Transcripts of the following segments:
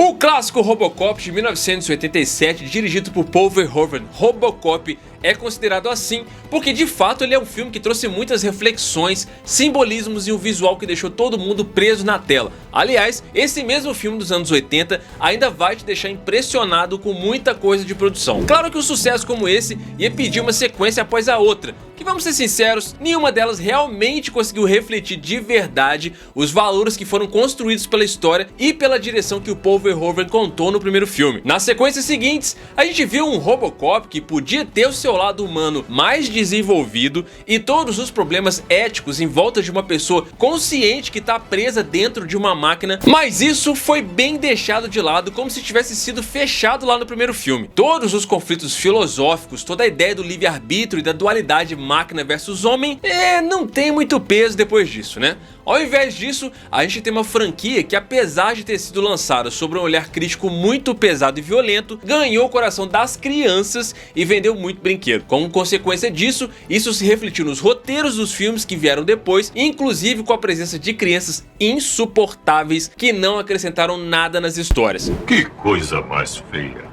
O clássico Robocop de 1987, dirigido por Paul Verhoeven, Robocop, é considerado assim porque de fato ele é um filme que trouxe muitas reflexões, simbolismos e um visual que deixou todo mundo preso na tela. Aliás, esse mesmo filme dos anos 80 ainda vai te deixar impressionado com muita coisa de produção. Claro que um sucesso como esse ia pedir uma sequência após a outra, que vamos ser sinceros, nenhuma delas realmente conseguiu refletir de verdade os valores que foram construídos pela história e pela direção que o Paul Verhoeven contou no primeiro filme. Nas sequências seguintes, a gente viu um Robocop que podia ter o seu lado humano mais desenvolvido e todos os problemas éticos em volta de uma pessoa consciente que está presa dentro de uma máquina, mas isso foi bem deixado de lado como se tivesse sido fechado lá no primeiro filme. Todos os conflitos filosóficos, toda a ideia do livre-arbítrio e da dualidade máquina versus homem, não tem muito peso depois disso, né? Ao invés disso, a gente tem uma franquia que, apesar de ter sido lançada sobre um olhar crítico muito pesado e violento, ganhou o coração das crianças e vendeu muito brinquedo. Como consequência disso, isso se refletiu nos roteiros dos filmes que vieram depois, inclusive com a presença de crianças insuportáveis que não acrescentaram nada nas histórias. Que coisa mais feia.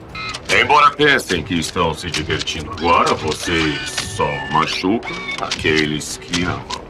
Embora pensem que estão se divertindo agora, vocês só machucam aqueles que amam.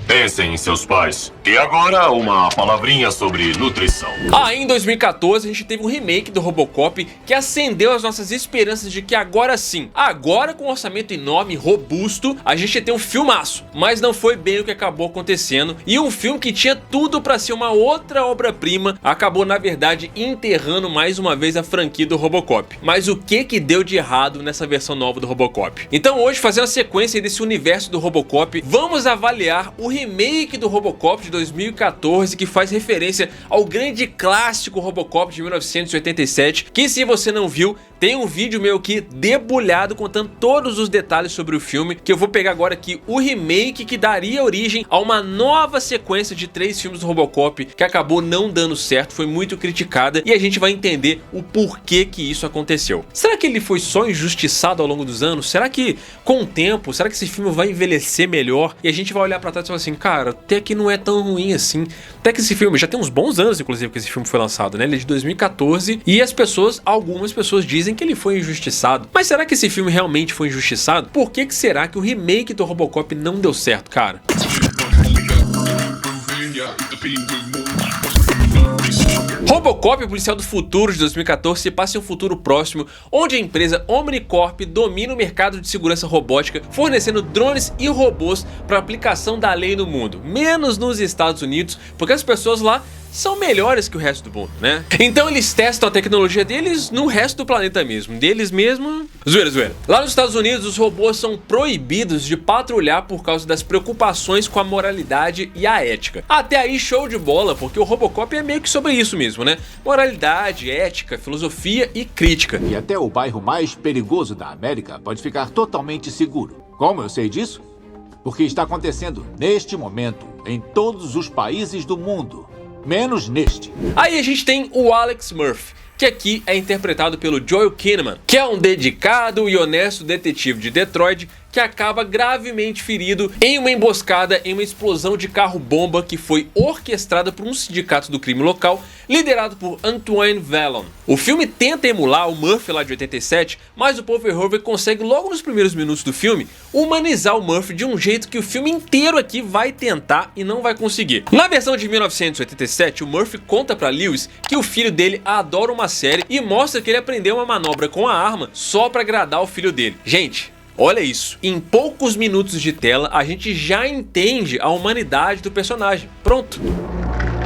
Pensem em seus pais. E agora uma palavrinha sobre nutrição. Em 2014 a gente teve um remake do Robocop que acendeu as nossas esperanças de que agora sim, agora com um orçamento enorme e robusto, a gente ia ter um filmaço. Mas não foi bem o que acabou acontecendo e um filme que tinha tudo pra ser uma outra obra-prima acabou na verdade enterrando mais uma vez a franquia do Robocop. Mas o que deu de errado nessa versão nova do Robocop? Então hoje, fazendo a sequência desse universo do Robocop, vamos avaliar o remake do Robocop de 2014 que faz referência ao grande clássico Robocop de 1987, que se você não viu, tem um vídeo meu aqui debulhado contando todos os detalhes sobre o filme, que eu vou pegar agora aqui o remake que daria origem a uma nova sequência de 3 filmes do Robocop que acabou não dando certo, foi muito criticada e a gente vai entender o porquê que isso aconteceu. Será que ele foi só injustiçado ao longo dos anos? Será que com o tempo, será que esse filme vai envelhecer melhor e a gente vai olhar pra trás e falar assim, cara, até que não é tão ruim assim. Até que esse filme, já tem uns bons anos inclusive que esse filme foi lançado, né? Ele é de 2014 e algumas pessoas dizem que ele foi injustiçado. Mas será que esse filme realmente foi injustiçado? Por que será que o remake do Robocop não deu certo, cara? Robocop, o Policial do Futuro de 2014, se passa em um futuro próximo onde a empresa Omnicorp domina o mercado de segurança robótica, fornecendo drones e robôs para aplicação da lei no mundo, menos nos Estados Unidos, porque as pessoas lá são melhores que o resto do mundo, né? Então eles testam a tecnologia deles no resto do planeta mesmo, deles mesmo... Zoeira. Lá nos Estados Unidos, os robôs são proibidos de patrulhar por causa das preocupações com a moralidade e a ética. Até aí, show de bola, porque o Robocop é meio que sobre isso mesmo, né? Moralidade, ética, filosofia e crítica. E até o bairro mais perigoso da América pode ficar totalmente seguro. Como eu sei disso? Porque está acontecendo neste momento em todos os países do mundo. Menos neste. Aí a gente tem o Alex Murphy, que aqui é interpretado pelo Joel Kinnaman, que é um dedicado e honesto detetive de Detroit que acaba gravemente ferido em uma emboscada em uma explosão de carro-bomba que foi orquestrada por um sindicato do crime local, liderado por Antoine Vallon. O filme tenta emular o Murphy lá de 87, mas o Paul Verhoeven consegue logo nos primeiros minutos do filme humanizar o Murphy de um jeito que o filme inteiro aqui vai tentar e não vai conseguir. Na versão de 1987, o Murphy conta pra Lewis que o filho dele adora uma série e mostra que ele aprendeu uma manobra com a arma só pra agradar o filho dele. Gente, olha isso, em poucos minutos de tela a gente já entende a humanidade do personagem. Pronto.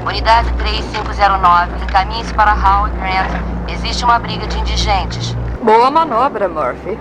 Unidade 3509, encaminhe-se para Howard Grant. Existe uma briga de indigentes. Boa manobra, Murphy.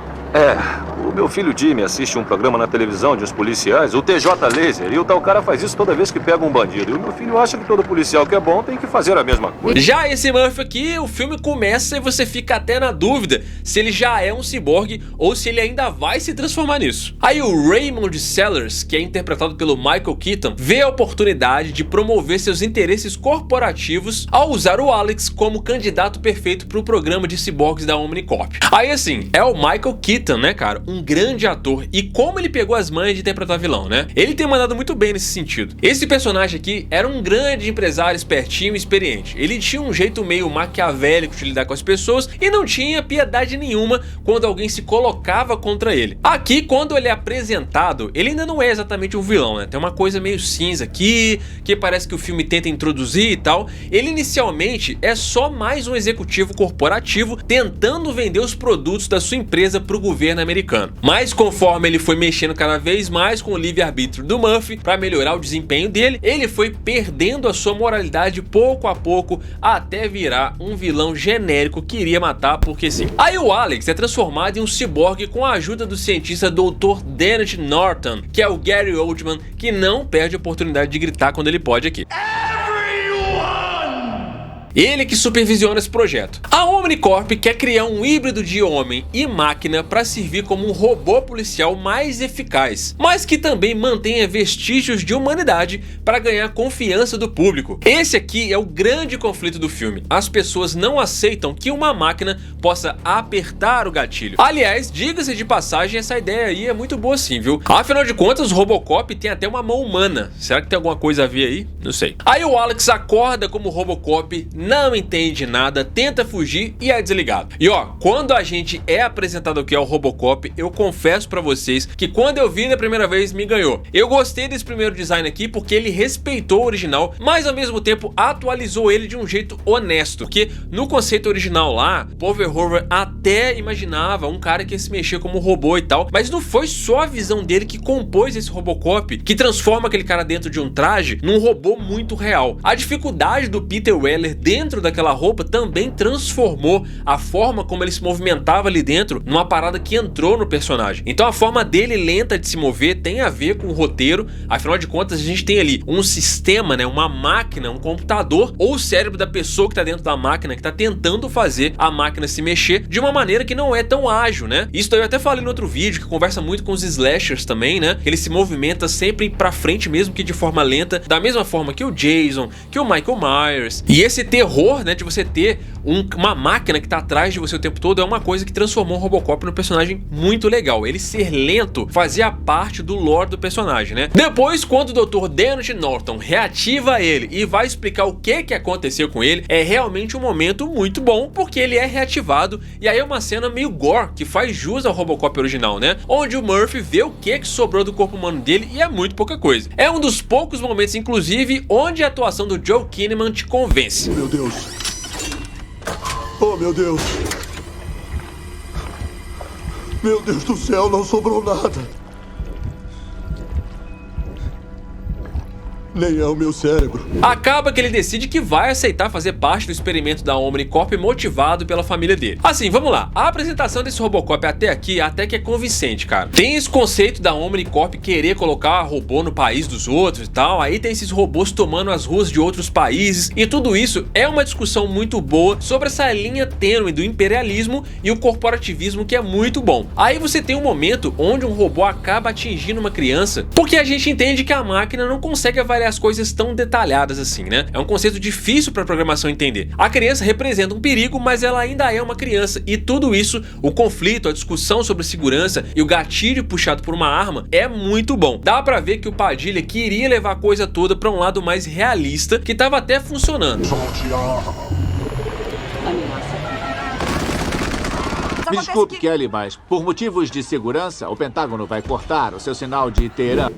O meu filho Jimmy assiste um programa na televisão de uns policiais, o TJ Laser, e o tal cara faz isso toda vez que pega um bandido. E o meu filho acha que todo policial que é bom tem que fazer a mesma coisa. Já esse Murphy aqui, o filme começa e você fica até na dúvida se ele já é um ciborgue ou se ele ainda vai se transformar nisso. Aí o Raymond Sellers, que é interpretado pelo Michael Keaton, vê a oportunidade de promover seus interesses corporativos ao usar o Alex como candidato perfeito para o programa de ciborgues da Omnicorp. Aí assim, é o Michael Keaton, né, cara? Um um grande ator e como ele pegou as manhas de interpretar vilão, né? Ele tem mandado muito bem nesse sentido. Esse personagem aqui era um grande empresário espertinho e experiente. Ele tinha um jeito meio maquiavélico de lidar com as pessoas e não tinha piedade nenhuma quando alguém se colocava contra ele. Aqui, quando ele é apresentado, ele ainda não é exatamente um vilão, né? Tem uma coisa meio cinza aqui, que parece que o filme tenta introduzir e tal. Ele inicialmente é só mais um executivo corporativo tentando vender os produtos da sua empresa para o governo americano. Mas conforme ele foi mexendo cada vez mais com o livre-arbítrio do Murphy para melhorar o desempenho dele, ele foi perdendo a sua moralidade pouco a pouco até virar um vilão genérico que iria matar porque sim. Aí o Alex é transformado em um ciborgue com a ajuda do cientista Dr. Dennis Norton, que é o Gary Oldman, que não perde a oportunidade de gritar quando ele pode aqui. Ele que supervisiona esse projeto. A Omnicorp quer criar um híbrido de homem e máquina para servir como um robô policial mais eficaz, mas que também mantenha vestígios de humanidade para ganhar confiança do público. Esse aqui é o grande conflito do filme. As pessoas não aceitam que uma máquina possa apertar o gatilho. Aliás, diga-se de passagem, essa ideia aí é muito boa sim, viu? Afinal de contas, o Robocop tem até uma mão humana. Será que tem alguma coisa a ver aí? Não sei. Aí o Alex acorda como Robocop, não entende nada, tenta fugir e é desligado. E ó, quando a gente é apresentado aqui ao Robocop, eu confesso pra vocês que quando eu vi na primeira vez me ganhou. Eu gostei desse primeiro design aqui porque ele respeitou o original, mas ao mesmo tempo atualizou ele de um jeito honesto. Porque no conceito original lá, Paul Verhoeven até imaginava um cara que ia se mexer como um robô e tal, mas não foi só a visão dele que compôs esse Robocop que transforma aquele cara dentro de um traje num robô muito real. A dificuldade do Peter Weller dentro daquela roupa também transformou a forma como ele se movimentava ali dentro numa parada que entrou no personagem. Então a forma dele lenta de se mover tem a ver com o roteiro. Afinal de contas, a gente tem ali um sistema, né, uma máquina, um computador ou o cérebro da pessoa que tá dentro da máquina que tá tentando fazer a máquina se mexer de uma maneira que não é tão ágil, né? Isso daí eu até falei no outro vídeo que conversa muito com os slashers também, né? Ele se movimenta sempre pra frente, mesmo que de forma lenta, da mesma forma que o Jason, que o Michael Myers. E esse terror, né, de você ter uma máquina que tá atrás de você o tempo todo é uma coisa que transformou o Robocop num personagem muito legal. Ele ser lento fazia parte do lore do personagem, né? Depois, quando o Dr. Dennis Norton reativa ele e vai explicar o que aconteceu com ele, é realmente um momento muito bom, porque ele é reativado e aí é uma cena meio gore, que faz jus ao Robocop original, né? Onde o Murphy vê o que sobrou do corpo humano dele e é muito pouca coisa. É um dos poucos momentos, inclusive, onde a atuação do Joe Kinnaman te convence. Meu Deus. Oh, meu Deus. Meu Deus do céu, não sobrou nada. Nem é o meu cérebro. Acaba que ele decide que vai aceitar fazer parte do experimento da Omnicorp motivado pela família dele. Assim, vamos lá. A apresentação desse Robocop até aqui até que é convincente, cara. Tem esse conceito da Omnicorp querer colocar robô no país dos outros e tal. Aí tem esses robôs tomando as ruas de outros países. E tudo isso é uma discussão muito boa sobre essa linha tênue do imperialismo e o corporativismo que é muito bom. Aí você tem um momento onde um robô acaba atingindo uma criança porque a gente entende que a máquina não consegue avaliar as coisas tão detalhadas assim, né? É um conceito difícil para a programação entender. A criança representa um perigo, mas ela ainda é uma criança e tudo isso, o conflito, a discussão sobre segurança e o gatilho puxado por uma arma é muito bom. Dá pra ver que o Padilha queria levar a coisa toda para um lado mais realista, que tava até funcionando. Me desculpe, Kelly, mas por motivos de segurança, o Pentágono vai cortar o seu sinal de Teherã.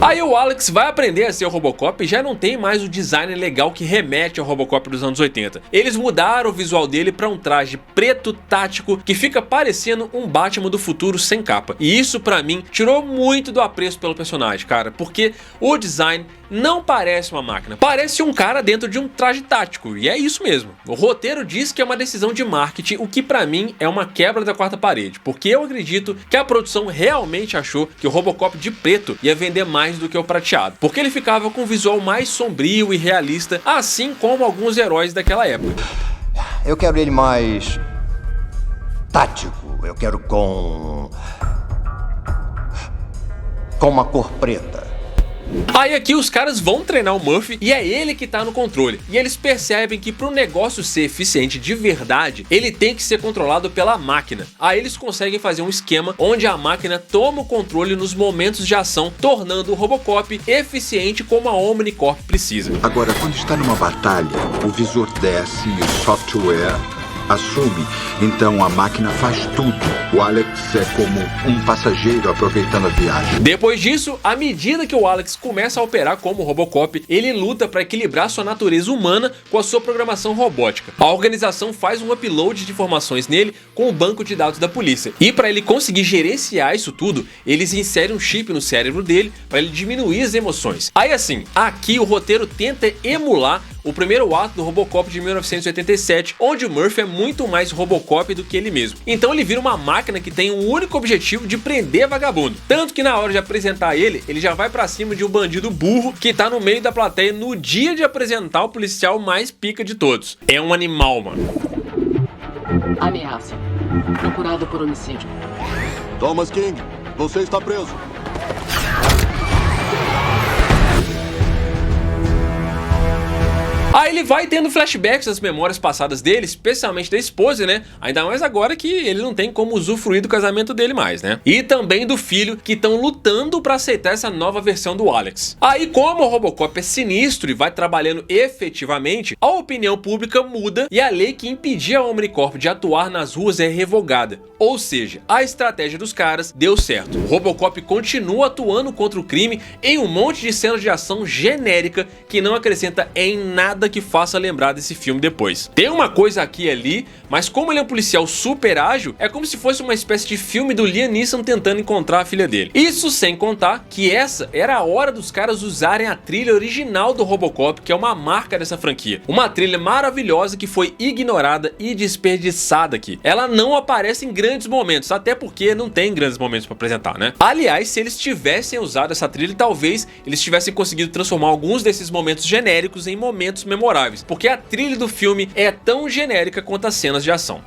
Aí o Alex vai aprender a ser o Robocop e já não tem mais o design legal que remete ao Robocop dos anos 80. Eles mudaram o visual dele para um traje preto tático que fica parecendo um Batman do futuro sem capa. E isso pra mim tirou muito do apreço pelo personagem, cara, porque o design não parece uma máquina, parece um cara dentro de um traje tático, e é isso mesmo. O roteiro diz que é uma decisão de marketing, o que pra mim é uma quebra da quarta parede, porque eu acredito que a produção realmente achou que o Robocop de preto ia vender mais do que o prateado, porque ele ficava com um visual mais sombrio e realista, assim como alguns heróis daquela época. Eu quero ele mais tático, eu quero com uma cor preta. Aí aqui os caras vão treinar o Murphy e é ele que tá no controle. E eles percebem que pro negócio ser eficiente de verdade, ele tem que ser controlado pela máquina. Aí eles conseguem fazer um esquema onde a máquina toma o controle nos momentos de ação, tornando o Robocop eficiente como a Omnicorp precisa. Agora, quando está numa batalha, o visor desce e o software assume. Então a máquina faz tudo. O Alex é como um passageiro aproveitando a viagem. Depois disso, à medida que o Alex começa a operar como Robocop, ele luta para equilibrar sua natureza humana com a sua programação robótica. A organização faz um upload de informações nele com o banco de dados da polícia. E para ele conseguir gerenciar isso tudo, eles inserem um chip no cérebro dele para ele diminuir as emoções. Aí assim, aqui o roteiro tenta emular o primeiro ato do Robocop de 1987, onde o Murphy é muito mais Robocop do que ele mesmo. Então ele vira uma máquina que tem um único objetivo de prender vagabundo. Tanto que na hora de apresentar ele já vai pra cima de um bandido burro que tá no meio da plateia no dia de apresentar o policial mais pica de todos. É um animal, mano. Ameaça. Procurado por homicídio. Thomas King, você está preso. Aí ele vai tendo flashbacks das memórias passadas dele, especialmente da esposa, né? Ainda mais agora que ele não tem como usufruir do casamento dele mais, né? E também do filho, que estão lutando pra aceitar essa nova versão do Alex. Aí, como o Robocop é sinistro e vai trabalhando efetivamente, a opinião pública muda e a lei que impedia a Omnicorp de atuar nas ruas é revogada. Ou seja, a estratégia dos caras deu certo. O Robocop continua atuando contra o crime em um monte de cenas de ação genérica que não acrescenta em nada que faça lembrar desse filme depois. Tem uma coisa aqui e ali, mas como ele é um policial super ágil, é como se fosse uma espécie de filme do Liam Neeson tentando encontrar a filha dele. Isso sem contar que essa era a hora dos caras usarem a trilha original do Robocop, que é uma marca dessa franquia. Uma trilha maravilhosa que foi ignorada e desperdiçada aqui. Ela não aparece em grandes momentos, até porque não tem grandes momentos para apresentar, né? Aliás, se eles tivessem usado essa trilha, talvez eles tivessem conseguido transformar alguns desses momentos genéricos em momentos memoráveis, porque a trilha do filme é tão genérica quanto as cenas de ação.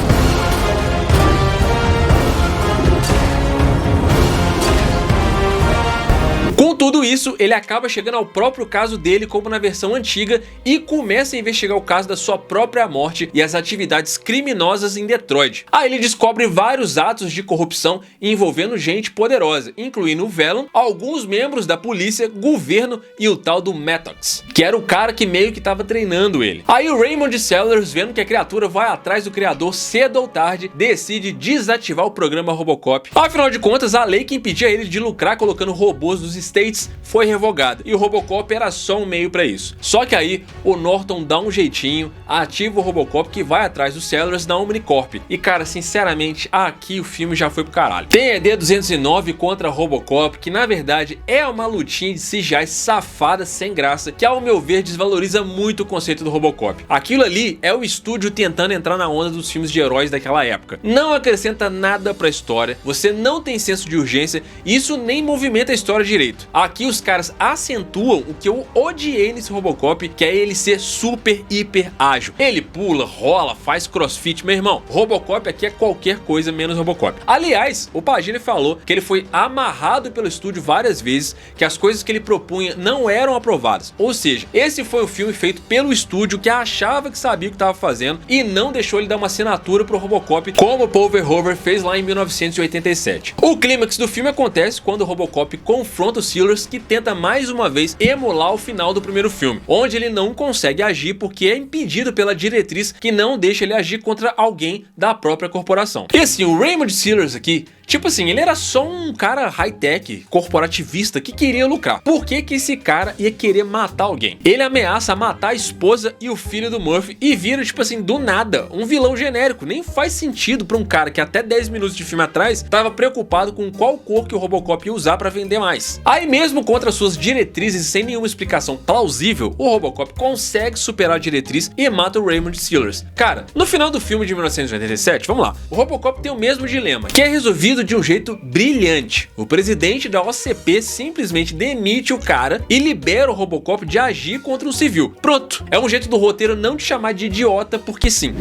Com tudo isso, ele acaba chegando ao próprio caso dele como na versão antiga e começa a investigar o caso da sua própria morte e as atividades criminosas em Detroit. Aí ele descobre vários atos de corrupção envolvendo gente poderosa, incluindo o Velon, alguns membros da polícia, governo e o tal do Mattox, que era o cara que meio que estava treinando ele. Aí o Raymond Sellers, vendo que a criatura vai atrás do criador cedo ou tarde, decide desativar o programa Robocop. Afinal de contas, a lei que impedia ele de lucrar colocando robôs nos States foi revogada e o Robocop era só um meio pra isso. Só que aí o Norton dá um jeitinho, ativa o Robocop que vai atrás dos Sellers da Omnicorp. E cara, sinceramente, aqui o filme já foi pro caralho. Tem ED 209 contra Robocop, que na verdade é uma lutinha de CGI safada sem graça, que ao meu ver desvaloriza muito o conceito do Robocop. Aquilo ali é o estúdio tentando entrar na onda dos filmes de heróis daquela época. Não acrescenta nada pra história, você não tem senso de urgência e isso nem movimenta a história direito. Aqui os caras acentuam o que eu odiei nesse Robocop, que é ele ser super, hiper ágil. Ele pula, rola, faz crossfit, meu irmão. Robocop aqui é qualquer coisa menos Robocop. Aliás, o Pagini falou que ele foi amarrado pelo estúdio várias vezes, que as coisas que ele propunha não eram aprovadas. Ou seja, esse foi um filme feito pelo estúdio que achava que sabia o que estava fazendo e não deixou ele dar uma assinatura pro Robocop, como o Paul Verhoeven fez lá em 1987. O clímax do filme acontece quando o Robocop confronta o Sellers, que tenta mais uma vez emular o final do primeiro filme, onde ele não consegue agir porque é impedido pela diretriz que não deixa ele agir contra alguém da própria corporação. E assim, o Raymond Sellers aqui, tipo assim, ele era só um cara high-tech, corporativista que queria lucrar. Por que que esse cara ia querer matar alguém? Ele ameaça matar a esposa e o filho do Murphy e vira, tipo assim, do nada, um vilão genérico. Nem faz sentido pra um cara que até 10 minutos de filme atrás tava preocupado com qual cor que o Robocop ia usar pra vender mais. Aí mesmo contra suas diretrizes sem nenhuma explicação plausível, o Robocop consegue superar a diretriz e mata o Raymond Sellers. Cara, no final do filme de 1987, vamos lá, o Robocop tem o mesmo dilema, que é resolvido de um jeito brilhante. O presidente da OCP simplesmente demite o cara e libera o Robocop de agir contra um civil. Pronto, é um jeito do roteiro não te chamar de idiota porque sim.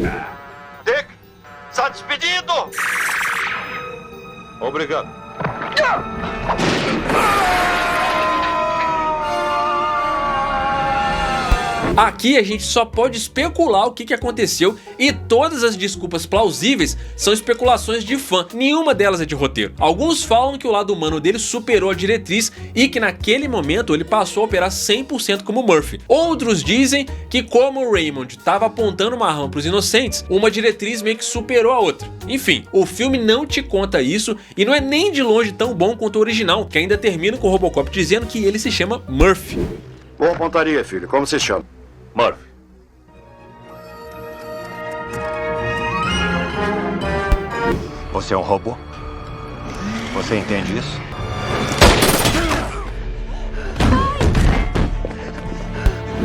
Dick, está despedido! Obrigado. Aqui a gente só pode especular o que aconteceu e todas as desculpas plausíveis são especulações de fã, nenhuma delas é de roteiro. Alguns falam que o lado humano dele superou a diretriz e que naquele momento ele passou a operar 100% como Murphy. Outros dizem que como o Raymond estava apontando uma arma para os inocentes, uma diretriz meio que superou a outra. Enfim, o filme não te conta isso e não é nem de longe tão bom quanto o original, que ainda termina com o Robocop dizendo que ele se chama Murphy. Boa pontaria, filho. Como se chama? Murphy. Você é um robô? Você entende isso?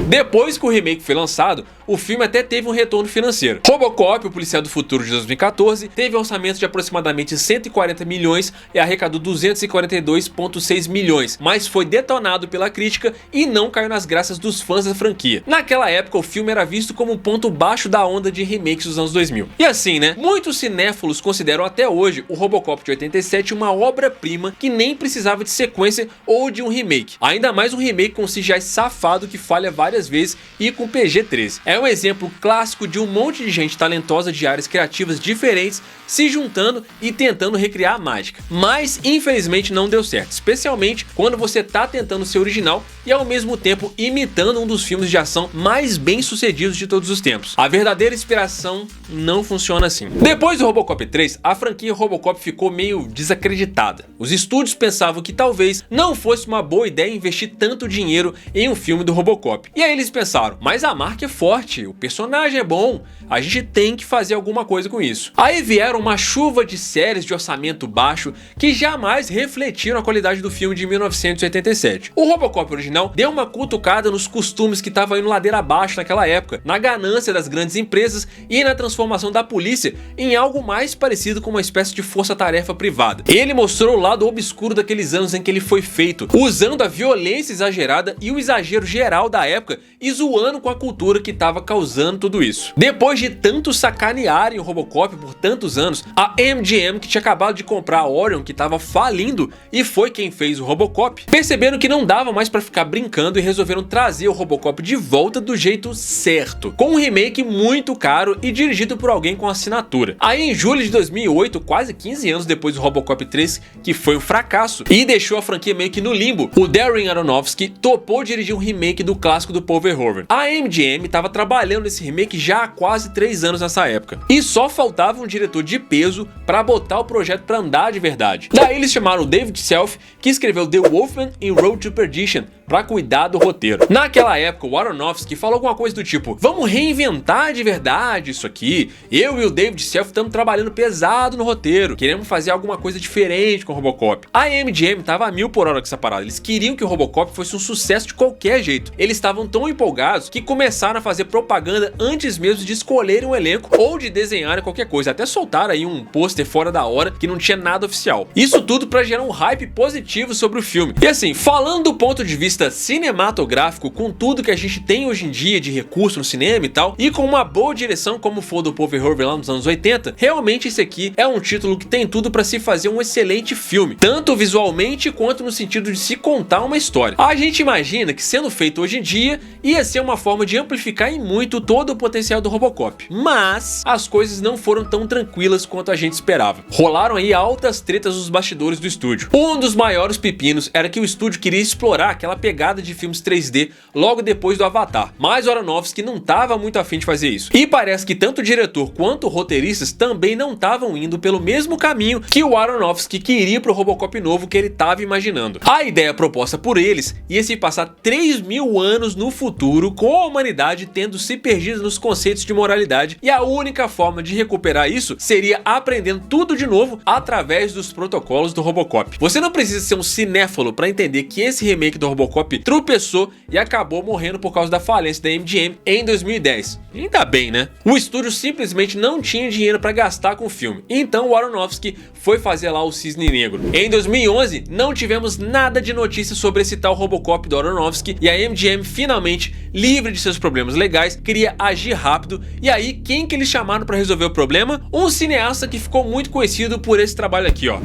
Depois que o remake foi lançado, o filme até teve um retorno financeiro. Robocop, o Policial do Futuro de 2014, teve um orçamento de aproximadamente 140 milhões e arrecadou 242,6 milhões, mas foi detonado pela crítica e não caiu nas graças dos fãs da franquia. Naquela época, o filme era visto como um ponto baixo da onda de remakes dos anos 2000. E assim, né? Muitos cinéfilos consideram até hoje o Robocop de 87 uma obra-prima que nem precisava de sequência ou de um remake. Ainda mais um remake com CGI safado que falha várias vezes e com PG-13. É um exemplo clássico de um monte de gente talentosa de áreas criativas diferentes se juntando e tentando recriar a mágica. Mas infelizmente não deu certo, especialmente quando você tá tentando ser original e ao mesmo tempo imitando um dos filmes de ação mais bem sucedidos de todos os tempos. A verdadeira inspiração não funciona assim. Depois do Robocop 3, a franquia Robocop ficou meio desacreditada. Os estúdios pensavam que talvez não fosse uma boa ideia investir tanto dinheiro em um filme do Robocop. E aí eles pensaram, mas a marca é forte, o personagem é bom, a gente tem que fazer alguma coisa com isso. Aí vieram uma chuva de séries de orçamento baixo que jamais refletiram a qualidade do filme de 1987. O Robocop original deu uma cutucada nos costumes que estavam indo ladeira abaixo naquela época, na ganância das grandes empresas e na transformação da polícia em algo mais parecido com uma espécie de força-tarefa privada. Ele mostrou o lado obscuro daqueles anos em que ele foi feito, usando a violência exagerada e o exagero geral da época e zoando com a cultura que estava causando tudo isso. Depois de tanto sacanearem o Robocop por tantos anos, a MGM, que tinha acabado de comprar a Orion, que estava falindo e foi quem fez o Robocop, perceberam que não dava mais para ficar brincando e resolveram trazer o Robocop de volta do jeito certo, com um remake muito caro e dirigido por alguém com assinatura. Aí em julho de 2008, quase 15 anos depois do Robocop 3, que foi um fracasso e deixou a franquia meio que no limbo, o Darren Aronofsky topou dirigir um remake do clássico do Paul Verhoeven. A MGM estava trabalhando nesse remake já há quase 3 anos nessa época, e só faltava um diretor de peso para botar o projeto para andar de verdade. Daí eles chamaram o David Self, que escreveu The Wolfman e Road to Perdition, para cuidar do roteiro. Naquela época, o Aronofsky falou alguma coisa do tipo, vamos reinventar de verdade isso aqui, eu e o David Self estamos trabalhando pesado no roteiro, queremos fazer alguma coisa diferente com o Robocop. A MGM tava a 1000 por hora com essa parada, eles queriam que o Robocop fosse um sucesso de qualquer jeito. Eles estavam tão empolgados que começaram a fazer propaganda antes mesmo de escolherem um elenco ou de desenharem qualquer coisa, até soltaram aí um pôster fora da hora que não tinha nada oficial. Isso tudo para gerar um hype positivo sobre o filme. E assim, falando do ponto de vista cinematográfico, com tudo que a gente tem hoje em dia de recurso no cinema e tal, e com uma boa direção como foi o do Paul Verhoeven lá nos anos 80, realmente esse aqui é um título que tem tudo para se fazer um excelente filme, tanto visualmente quanto no sentido de se contar uma história. A gente imagina que sendo feito hoje em dia, ia ser uma forma de amplificar em muito todo o potencial do Robocop, mas as coisas não foram tão tranquilas quanto a gente esperava. Rolaram aí altas tretas nos bastidores do estúdio. Um dos maiores pepinos era que o estúdio queria explorar aquela pegada de filmes 3D logo depois do Avatar, mas o Aronofsky não estava muito afim de fazer isso. E parece que tanto o diretor quanto roteiristas também não estavam indo pelo mesmo caminho que o Aronofsky queria pro Robocop novo que ele estava imaginando. A ideia proposta por eles ia se passar 3.000 anos no futuro, com a humanidade tendo se perdido nos conceitos de moralidade, e a única forma de recuperar isso seria aprendendo tudo de novo através dos protocolos do Robocop. Você não precisa ser um cinéfalo para entender que esse remake do Robocop tropeçou e acabou morrendo por causa da falência da MGM em 2010. Ainda bem, né? O estúdio simplesmente não tinha dinheiro para gastar com o filme, então o Aronofsky foi fazer lá o Cisne Negro. Em 2011, não tivemos nada de notícia sobre esse tal Robocop do Aronofsky, e a MGM finalmente, livre de seus problemas legais, queria agir rápido. E aí, quem que eles chamaram para resolver o problema? Um cineasta que ficou muito conhecido por esse trabalho aqui, ó.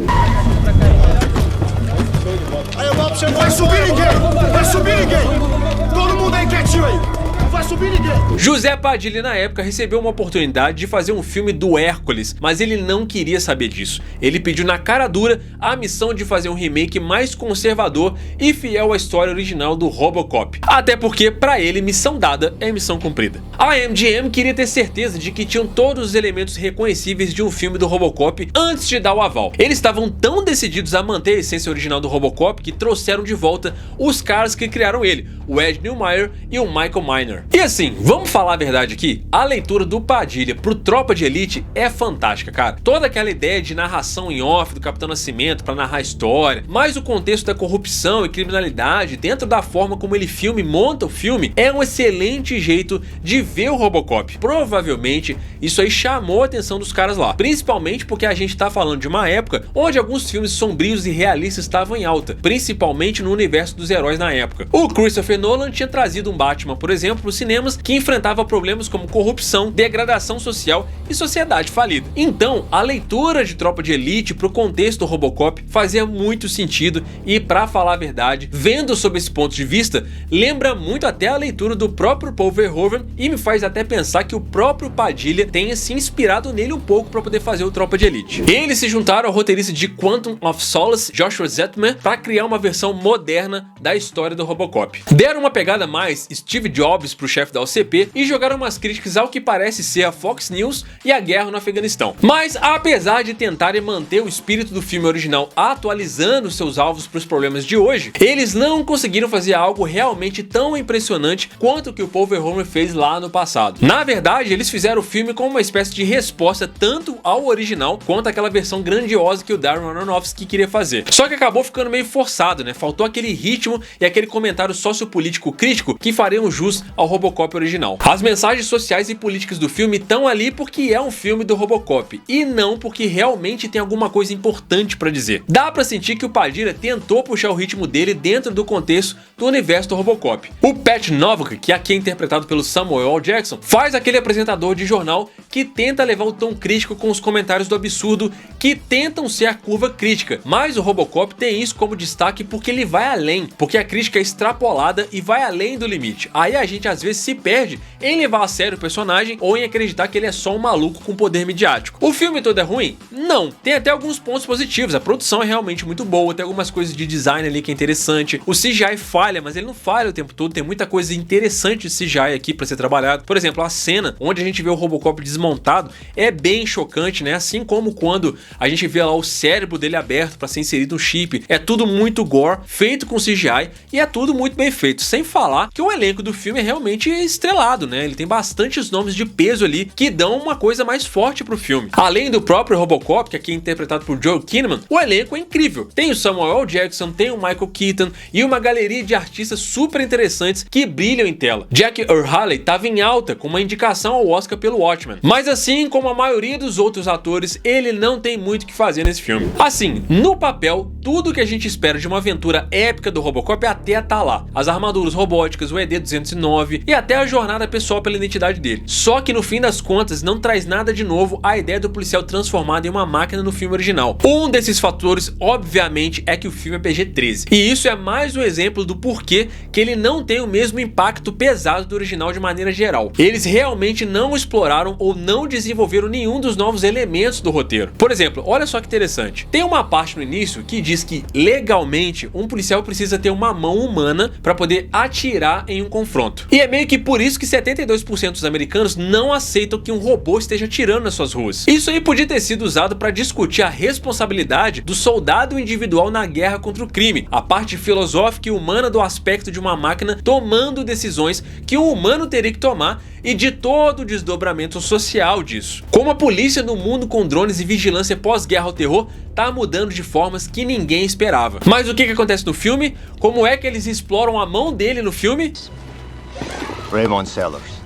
Aí, vai subir ninguém! Vai subir ninguém! Todo mundo aí quietinho aí! Vai subir ninguém! José Padilha, na época, recebeu uma oportunidade de fazer um filme do Hércules, mas ele não queria saber disso. Ele pediu na cara dura a missão de fazer um remake mais conservador e fiel à história original do Robocop. Até porque, pra ele, missão dada é missão cumprida. A MGM queria ter certeza de que tinham todos os elementos reconhecíveis de um filme do Robocop antes de dar o aval. Eles estavam tão decididos a manter a essência original do Robocop que trouxeram de volta os caras que criaram ele, o Ed Neumeier e o Michael Miner. E assim, vamos falar a verdade aqui, a leitura do Padilha pro Tropa de Elite é fantástica, cara. Toda aquela ideia de narração em off do Capitão Nascimento pra narrar a história, mais o contexto da corrupção e criminalidade dentro da forma como ele filma e monta o filme, é um excelente jeito de ver o Robocop. Provavelmente isso aí chamou a atenção dos caras lá, principalmente porque a gente tá falando de uma época onde alguns filmes sombrios e realistas estavam em alta, principalmente no universo dos heróis na época. O Christopher Nolan tinha trazido um Batman, por exemplo, para os cinemas que enfrentava problemas como corrupção, degradação social e sociedade falida. Então, a leitura de Tropa de Elite pro contexto do Robocop fazia muito sentido e, pra falar a verdade, vendo sob esse ponto de vista, lembra muito até a leitura do próprio Paul Verhoeven e me faz até pensar que o próprio Padilha tenha se inspirado nele um pouco para poder fazer o Tropa de Elite. Eles se juntaram ao roteirista de Quantum of Solace, Joshua Zetman, para criar uma versão moderna da história do Robocop. Deram uma pegada mais Steve Jobs pro chefe da OCP e jogaram umas críticas ao que parece ser a Fox News e a guerra no Afeganistão. Mas apesar de tentarem manter o espírito do filme original atualizando seus alvos para os problemas de hoje, eles não conseguiram fazer algo realmente tão impressionante quanto o que o Paul Verhoeven fez lá no passado. Na verdade, eles fizeram o filme como uma espécie de resposta tanto ao original quanto àquela versão grandiosa que o Darren Aronofsky queria fazer. Só que acabou ficando meio forçado, né? Faltou aquele ritmo e aquele comentário sociopolítico crítico que fariam jus ao Robocop original. As mensagens sociais e políticas do filme estão ali porque é um filme do Robocop e não porque realmente tem alguma coisa importante pra dizer. Dá pra sentir que o Padilha tentou puxar o ritmo dele dentro do contexto do universo do Robocop. O Pat Novak, que aqui é interpretado pelo Samuel L. Jackson, faz aquele apresentador de jornal que tenta levar o tom crítico com os comentários do absurdo que tentam ser a curva crítica, mas o Robocop tem isso como destaque porque ele vai além, porque a crítica é extrapolada e vai além do limite. Aí a gente às vezes se perde em levar a sério o personagem ou em acreditar que ele é só um maluco com poder midiático. O filme todo é ruim? Não, tem até alguns pontos positivos, a produção é realmente muito boa, tem algumas coisas de design ali que é interessante, o CGI falha, mas ele não falha o tempo todo, tem muita coisa interessante de CGI aqui pra ser trabalhado. Por exemplo, a cena onde a gente vê o Robocop desmontado é bem chocante, né? Assim como quando a gente vê lá o cérebro dele aberto pra ser inserido no chip, é tudo muito gore, feito com CGI e é tudo muito bem feito, sem falar que o elenco do filme é realmente estrelado, né? Ele tem bastantes nomes de peso ali que dão uma coisa mais forte pro filme. Além do próprio Robocop, que aqui é interpretado por Joel Kinnaman, o elenco é incrível. Tem o Samuel L. Jackson, tem o Michael Keaton e uma galeria de artistas super interessantes que brilham em tela. Jack Earle estava em alta com uma indicação ao Oscar pelo Watchmen, mas assim como a maioria dos outros atores, ele não tem muito o que fazer nesse filme. Assim, no papel, tudo que a gente espera de uma aventura épica do Robocop até tá lá. As armaduras robóticas, o ED-209 e até a jornada pessoal pela identidade dele. Só que no fim das contas não traz nada de novo a ideia do policial transformado em uma máquina no filme original. Um desses fatores, obviamente, é que o filme é PG-13. E isso é mais um exemplo do porquê que ele não tem o mesmo impacto pesado do original de maneira geral. Eles realmente não exploraram ou não desenvolveram nenhum dos novos elementos do roteiro. Por exemplo, olha só que interessante. Tem uma parte no início que diz que, legalmente, um policial precisa ter uma mão humana para poder atirar em um confronto. E é meio que por isso que 72% dos americanos não aceitam que um robô esteja atirando nas suas ruas. Isso aí podia ter sido usado para discutir a responsabilidade do soldado individual na guerra contra o crime, a parte filosófica e humana do aspecto de uma máquina tomando decisões que um humano teria que tomar e de todo o desdobramento social disso. Como a polícia no mundo com drones e vigilância pós-guerra ao terror tá mudando de formas que ninguém esperava. Mas o que acontece no filme? Como é que eles exploram a mão dele no filme? Raymond Sellers.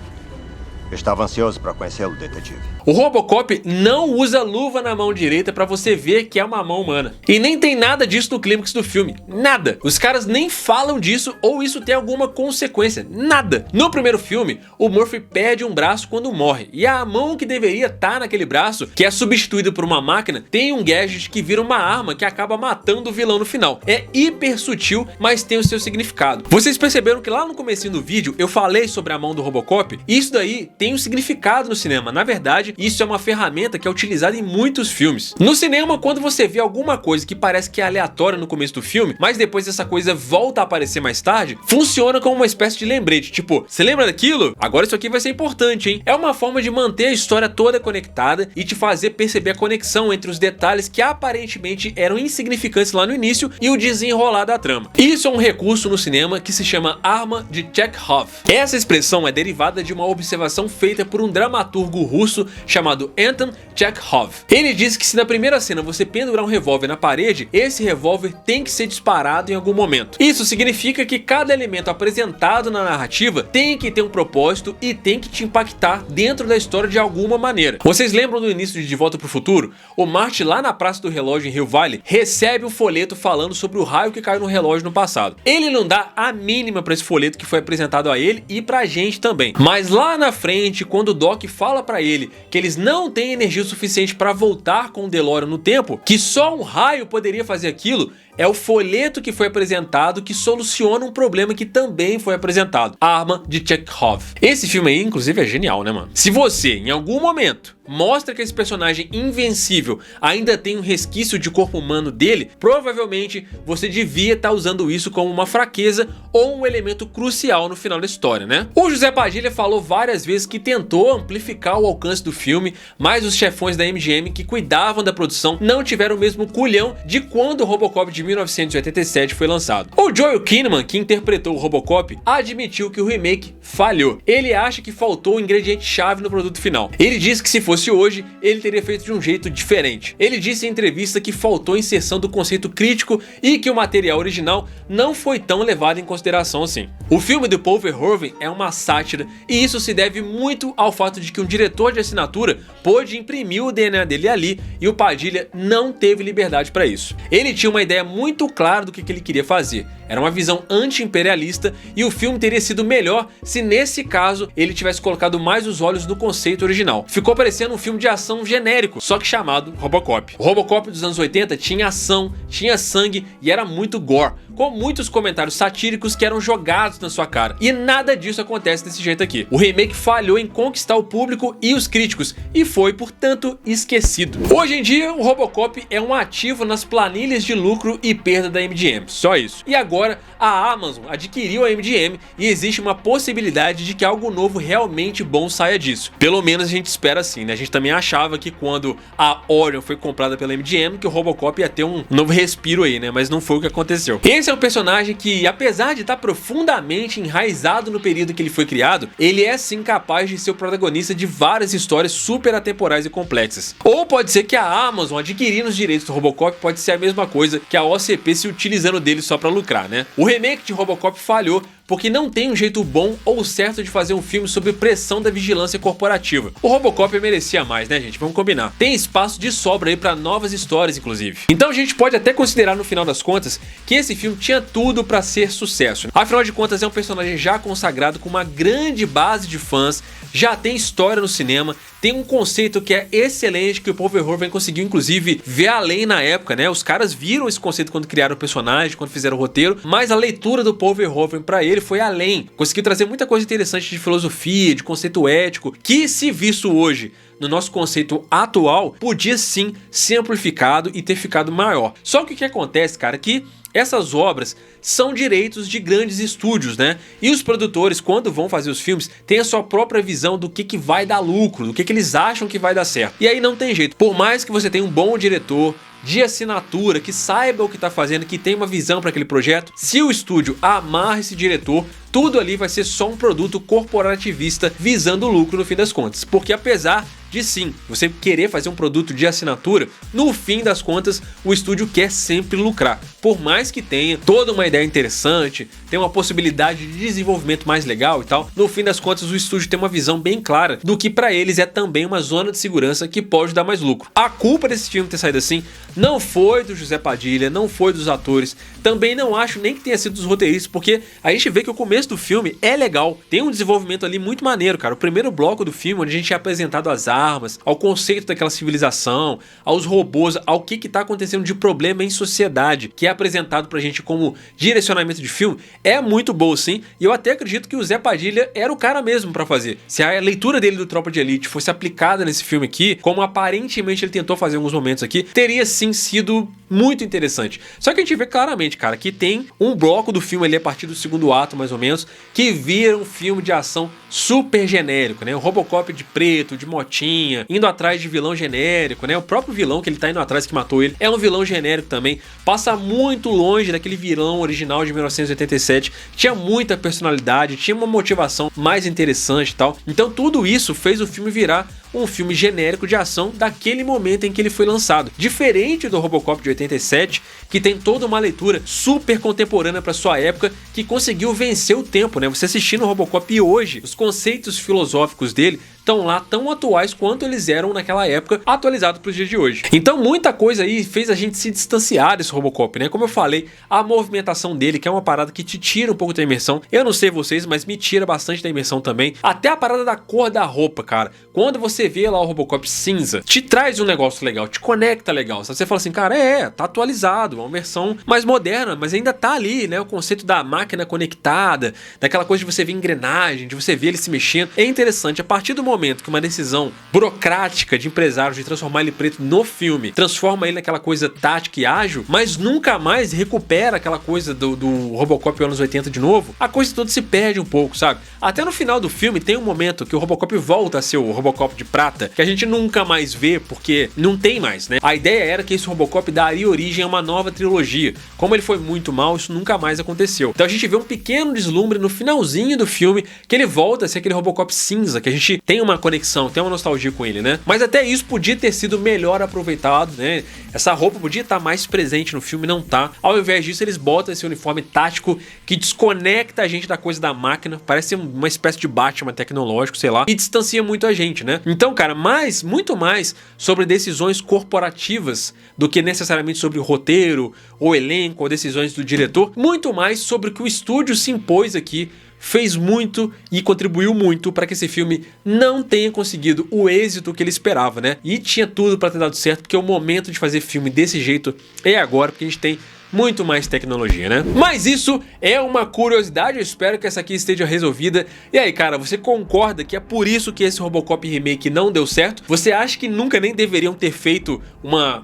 Estava ansioso para conhecê-lo, detetive. O Robocop não usa luva na mão direita pra você ver que é uma mão humana. E nem tem nada disso no clímax do filme. Nada. Os caras nem falam disso ou isso tem alguma consequência. Nada. No primeiro filme, o Murphy perde um braço quando morre. E a mão que deveria estar naquele braço, que é substituída por uma máquina, tem um gadget que vira uma arma que acaba matando o vilão no final. É hiper sutil, mas tem o seu significado. Vocês perceberam que lá no comecinho do vídeo eu falei sobre a mão do Robocop? Isso daí tem um significado no cinema. Na verdade, isso é uma ferramenta que é utilizada em muitos filmes. No cinema, quando você vê alguma coisa que parece que é aleatória no começo do filme, mas depois essa coisa volta a aparecer mais tarde, funciona como uma espécie de lembrete. Tipo, você lembra daquilo? Agora isso aqui vai ser importante, hein? É uma forma de manter a história toda conectada e te fazer perceber a conexão entre os detalhes que aparentemente eram insignificantes lá no início e o desenrolar da trama. Isso é um recurso no cinema que se chama arma de Chekhov. Essa expressão é derivada de uma observação feita por um dramaturgo russo chamado Anton Chekhov. Ele disse que se na primeira cena você pendurar um revólver na parede, esse revólver tem que ser disparado em algum momento. Isso significa que cada elemento apresentado na narrativa tem que ter um propósito e tem que te impactar dentro da história de alguma maneira. Vocês lembram do início de Volta para o Futuro? O Marty lá na Praça do Relógio em Hill Valley recebe um folheto falando sobre o raio que caiu no relógio no passado. Ele não dá a mínima para esse folheto que foi apresentado a ele e pra gente também. Mas lá na frente, quando o Doc fala pra ele que eles não têm energia suficiente para voltar com o DeLorean no tempo, que só um raio poderia fazer aquilo, é o folheto que foi apresentado que soluciona um problema que também foi apresentado. A arma de Chekhov. Esse filme aí, inclusive, é genial, né, mano? Se você, em algum momento, mostra que esse personagem invencível ainda tem um resquício de corpo humano dele, provavelmente você devia estar usando isso como uma fraqueza ou um elemento crucial no final da história, né? O José Padilha falou várias vezes que tentou amplificar o alcance do filme, mas os chefões da MGM que cuidavam da produção não tiveram o mesmo culhão de quando o Robocop de 1987 foi lançado. O Joel Kinnaman, que interpretou o Robocop, admitiu que o remake falhou. Ele acha que faltou o ingrediente-chave no produto final. Ele disse que se fosse hoje, ele teria feito de um jeito diferente. Ele disse em entrevista que faltou a inserção do conceito crítico e que o material original não foi tão levado em consideração assim. O filme do Paul Verhoeven é uma sátira e isso se deve muito ao fato de que um diretor de assinatura pôde imprimir o DNA dele ali e o Padilha não teve liberdade para isso. Ele tinha uma ideia muito clara do que ele queria fazer. Era uma visão anti-imperialista e o filme teria sido melhor se nesse caso ele tivesse colocado mais os olhos no conceito original. Ficou parecendo um filme de ação genérico, só que chamado Robocop. O Robocop dos anos 80 tinha ação, tinha sangue e era muito gore, com muitos comentários satíricos que eram jogados na sua cara. E nada disso acontece desse jeito aqui. O remake falhou em conquistar o público e os críticos e foi, portanto, esquecido. Hoje em dia, o Robocop é um ativo nas planilhas de lucro e perda da MGM, só isso. E agora a Amazon adquiriu a MGM e existe uma possibilidade de que algo novo realmente bom saia disso. Pelo menos a gente espera assim, né? A gente também achava que quando a Orion foi comprada pela MGM que o Robocop ia ter um novo respiro aí, né? Mas não foi o que aconteceu. Esse é um personagem que, apesar de estar profundamente enraizado no período que ele foi criado, ele é sim capaz de ser o protagonista de várias histórias super atemporais e complexas. Ou pode ser que a Amazon adquirindo os direitos do Robocop pode ser a mesma coisa que a OCP se utilizando dele só pra lucrar, né? O remake de Robocop falhou porque não tem um jeito bom ou certo de fazer um filme sobre pressão da vigilância corporativa. O Robocop merecia mais, né, gente? Vamos combinar. Tem espaço de sobra aí pra novas histórias, inclusive. Então a gente pode até considerar no final das contas que esse filme tinha tudo pra ser sucesso. Afinal de contas é um personagem já consagrado com uma grande base de fãs, já tem história no cinema, tem um conceito que é excelente que o Paul Verhoeven conseguiu inclusive ver além na época, né? Os caras viram esse conceito quando criaram o personagem, quando fizeram o roteiro, mas a leitura do Paul Verhoeven pra ele foi além. Conseguiu trazer muita coisa interessante de filosofia, de conceito ético, que se visto hoje no nosso conceito atual, podia sim ser amplificado e ter ficado maior. Só que o que acontece, cara, é que essas obras são direitos de grandes estúdios, né? E os produtores, quando vão fazer os filmes, têm a sua própria visão do que vai dar lucro, do que eles acham que vai dar certo. E aí não tem jeito. Por mais que você tenha um bom diretor de assinatura, que saiba o que está fazendo, que tem uma visão para aquele projeto, se o estúdio amarra esse diretor, tudo ali vai ser só um produto corporativista visando lucro no fim das contas. Porque apesar de sim, você querer fazer um produto de assinatura, no fim das contas o estúdio quer sempre lucrar. Por mais que tenha toda uma ideia interessante, tem uma possibilidade de desenvolvimento mais legal e tal, no fim das contas o estúdio tem uma visão bem clara do que pra eles é também uma zona de segurança que pode dar mais lucro. A culpa desse filme ter saído assim não foi do José Padilha, não foi dos atores, também não acho nem que tenha sido dos roteiristas, porque a gente vê que o começo do filme é legal, tem um desenvolvimento ali muito maneiro, cara. O primeiro bloco do filme, onde a gente é apresentado as armas, ao conceito daquela civilização, aos robôs, ao que tá acontecendo de problema em sociedade, que é apresentado pra gente como direcionamento de filme, é muito bom sim, e eu até acredito que o Zé Padilha era o cara mesmo pra fazer. Se a leitura dele do Tropa de Elite fosse aplicada nesse filme aqui, como aparentemente ele tentou fazer em alguns momentos aqui, teria sim sido muito interessante. Só que a gente vê claramente, cara, que tem um bloco do filme ali a partir do segundo ato, mais ou menos, que vira um filme de ação super genérico, né? O Robocop de preto, de motinha, indo atrás de vilão genérico, né? O próprio vilão que ele tá indo atrás que matou ele é um vilão genérico também. Passa muito longe daquele vilão original de 1987. Tinha muita personalidade, tinha uma motivação mais interessante e tal. Então tudo isso fez o filme virar um filme genérico de ação daquele momento em que ele foi lançado. Diferente do Robocop de 87, que tem toda uma leitura super contemporânea para sua época, que conseguiu vencer o tempo, né? Você assistindo o Robocop hoje, os conceitos filosóficos dele estão lá tão atuais quanto eles eram naquela época, atualizados para os dias de hoje. Então muita coisa aí fez a gente se distanciar desse Robocop, né? Como eu falei, a movimentação dele, que é uma parada que te tira um pouco da imersão. Eu não sei vocês, mas me tira bastante da imersão também. Até a parada da cor da roupa, cara. Quando você vê lá o Robocop cinza, te traz um negócio legal, te conecta legal. Você fala assim, cara, tá atualizado, uma versão mais moderna, mas ainda tá ali, né? O conceito da máquina conectada, daquela coisa de você ver engrenagem, de você ver ele se mexendo. É interessante, a partir do momento que uma decisão burocrática de empresários de transformar ele preto no filme transforma ele naquela coisa tática e ágil, mas nunca mais recupera aquela coisa do Robocop anos 80 de novo, a coisa toda se perde um pouco, sabe? Até no final do filme tem um momento que o Robocop volta a ser o Robocop de prata, que a gente nunca mais vê porque não tem mais, né? A ideia era que esse Robocop daria origem a uma nova trilogia. Como ele foi muito mal, isso nunca mais aconteceu. Então a gente vê um pequeno deslumbre no finalzinho do filme, que ele volta a ser aquele Robocop cinza, que a gente tem uma conexão, tem uma nostalgia com ele, né? Mas até isso podia ter sido melhor aproveitado, né? Essa roupa podia estar mais presente no filme, não tá. Ao invés disso, eles botam esse uniforme tático que desconecta a gente da coisa da máquina, parece uma espécie de Batman tecnológico, sei lá, e distancia muito a gente, né? Então, cara, muito mais sobre decisões corporativas do que necessariamente sobre o roteiro, ou elenco, ou decisões do diretor, muito mais sobre o que o estúdio se impôs aqui, fez muito e contribuiu muito para que esse filme não tenha conseguido o êxito que ele esperava, né? E tinha tudo para ter dado certo, porque o momento de fazer filme desse jeito é agora, porque a gente tem muito mais tecnologia, né? Mas isso é uma curiosidade, eu espero que essa aqui esteja resolvida. E aí, cara, você concorda que é por isso que esse Robocop remake não deu certo? Você acha que nunca nem deveriam ter feito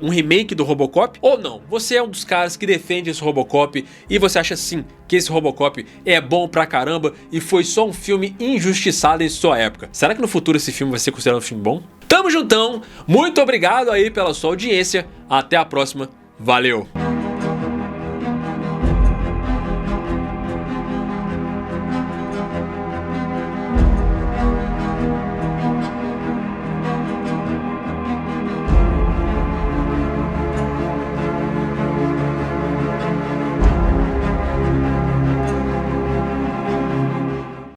um remake do Robocop? Ou não? Você é um dos caras que defende esse Robocop e você acha sim que esse Robocop é bom pra caramba e foi só um filme injustiçado em sua época? Será que no futuro esse filme vai ser considerado um filme bom? Tamo juntão, muito obrigado aí pela sua audiência, até a próxima, valeu!